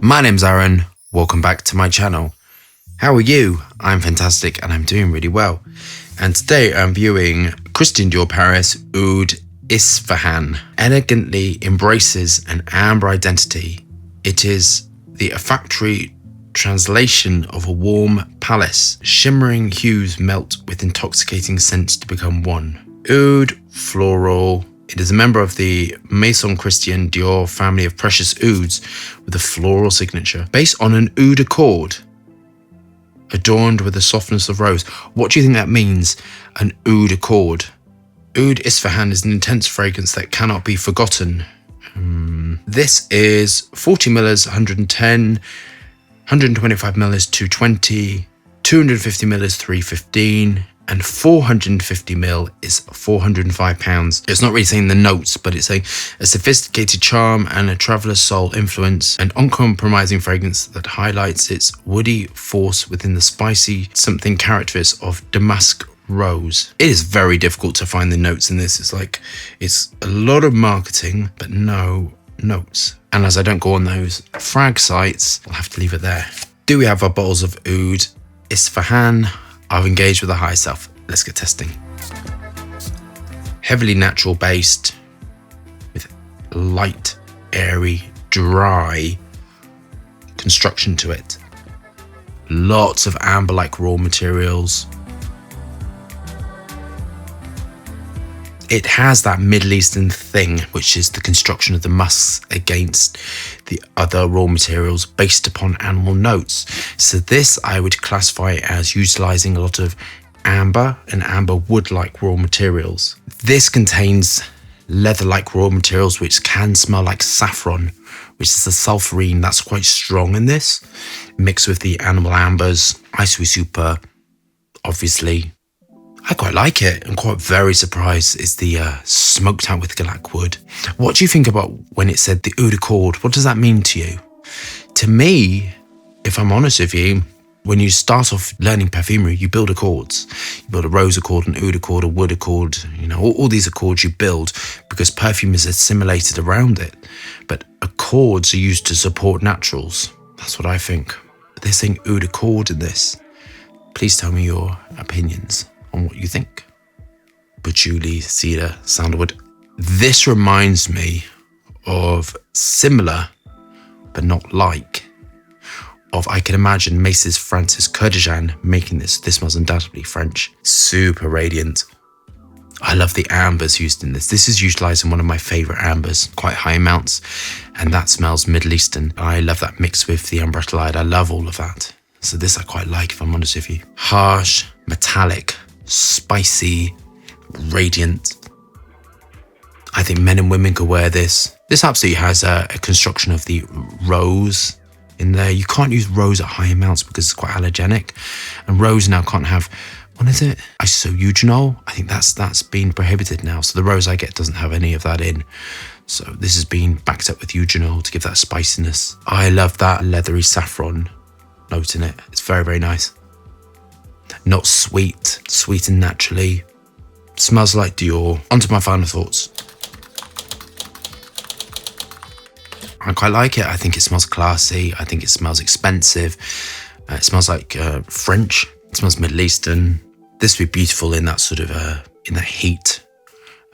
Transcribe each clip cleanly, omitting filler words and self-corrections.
My name's Aaron, welcome back to my channel. How are you? I'm fantastic and I'm doing really well. And today I'm viewing Christian Dior Paris Oud Ispahan. Elegantly embraces an amber identity. It is the olfactory translation of a warm palace. Shimmering hues melt with intoxicating scents to become one. Oud floral. It is a member of the Maison Christian Dior family of precious ouds with a floral signature based on an oud accord adorned with the softness of rose. What do you think that means, an oud accord? Oud Ispahan is an intense fragrance that cannot be forgotten. This is 40 milliliters, 110, 125 milliliters, 220, 250 milliliters, 315, and 450 ml is £405. It's not really saying the notes, but it's saying a sophisticated charm and a traveler's soul influence, an uncompromising fragrance that highlights its woody force within the spicy something characteristic of damask rose. It is very difficult to find the notes in this. It's a lot of marketing, but no notes. And as I don't go on those frag sites, I'll have to leave it there. Do we have our bottles of Oud Ispahan? I've engaged with the high self. Let's get testing. Heavily natural based with light, airy, dry construction to it. Lots of amber-like raw materials. It has that Middle Eastern thing, which is the construction of the musks against the other raw materials based upon animal notes. So this I would classify as utilizing a lot of amber and amber wood-like raw materials. This contains leather-like raw materials, which can smell like saffron, which is the sulfurine that's quite strong in this, mixed with the animal ambers. Isoe Super, obviously. I quite like it. I'm quite very surprised. It's the smoked out with Galak wood. What do you think about when it said the Oud accord? What does that mean to you? To me, if I'm honest with you, when you start off learning perfumery, you build accords. You build a rose accord, an oud accord, a wood accord, all these accords you build because perfume is assimilated around it. But accords are used to support naturals. That's what I think. But they're saying oud accord in this. Please tell me your opinions on what you think. Patchouli, cedar, sandalwood. This reminds me of similar, but not like, I can imagine Macy's Francis Kurdejan making this. This smells undoubtedly French. Super radiant. I love the ambers used in this. This is utilizing one of my favorite ambers, quite high amounts, and that smells Middle Eastern. I love that mixed with the ambretolide. I love all of that. So this I quite like, if I'm honest with you. Harsh, metallic, spicy, radiant. I think men and women could wear this. This absolutely has a construction of the rose in there. You can't use rose at high amounts because it's quite allergenic. And rose now can't have, what is it? Isoeugenol. I think that's been prohibited now. So the rose I get doesn't have any of that in. So this has been backed up with eugenol to give that spiciness. I love that leathery saffron note in it. It's very, very nice. Not sweet, sweetened naturally. Smells like Dior. On to my final thoughts. I quite like it. I think it smells classy. I think it smells expensive. It smells like French. It smells Middle Eastern. This would be beautiful in that sort of, in that heat.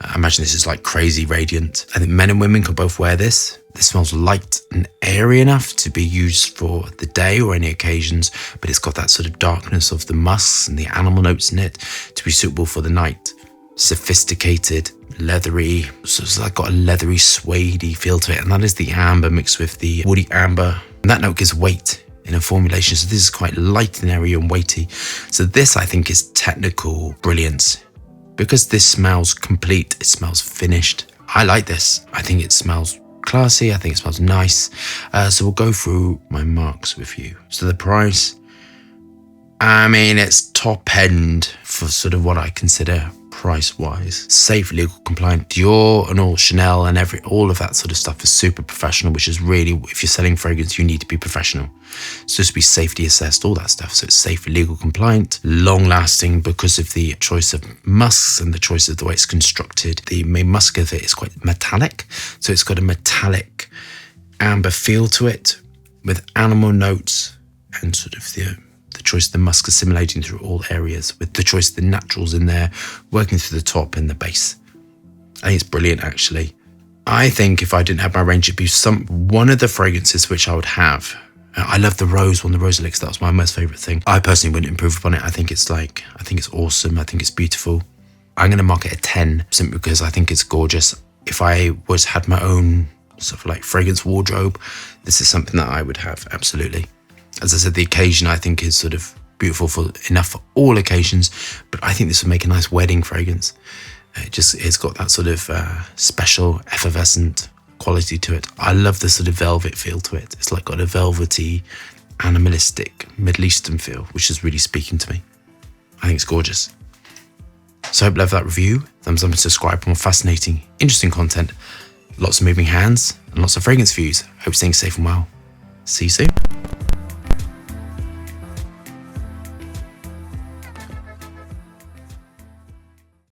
I imagine this is like crazy radiant. I think men and women could both wear this. This smells light and airy enough to be used for the day or any occasions, but it's got that sort of darkness of the musks and the animal notes in it to be suitable for the night. Sophisticated, leathery, so it's like got a leathery, suede-y feel to it, and that is the amber mixed with the woody amber. And that note gives weight in a formulation, so this is quite light and airy and weighty. So this, I think, is technical brilliance. Because this smells complete, it smells finished. I like this. I think it smells classy. I think it smells nice. So we'll go through my marks with you. So the price, I mean, it's top end for sort of what I consider price-wise. Safe, legal, compliant. Dior and all Chanel and all of that sort of stuff is super professional, which is really, if you're selling fragrance, you need to be professional. It's supposed to be safety assessed, all that stuff. So it's safe, legal, compliant, long-lasting because of the choice of musks and the choice of the way it's constructed. The main musk of it is quite metallic. So it's got a metallic amber feel to it, with animal notes and sort of the choice of the musk assimilating through all areas, with the choice of the naturals in there working through the top and the base. I think it's brilliant, actually. I think if I didn't have my range, it'd be one of the fragrances which I would have. I love the rose one, the rose elixir. That was my most favorite thing. I personally wouldn't improve upon it. I think it's awesome. I think it's beautiful. I'm going to mark it a 10 simply because I think it's gorgeous. If I had my own sort of like fragrance wardrobe, this is something that I would have, absolutely. As I said, the occasion I think is sort of beautiful enough for all occasions, but I think this would make a nice wedding fragrance. It's got that sort of special effervescent quality to it. I love the sort of velvet feel to it. It's like got a velvety, animalistic, Middle Eastern feel, which is really speaking to me. I think it's gorgeous. So I hope you love that review. Thumbs up and subscribe for more fascinating, interesting content. Lots of moving hands and lots of fragrance views. Hope you're staying safe and well. See you soon.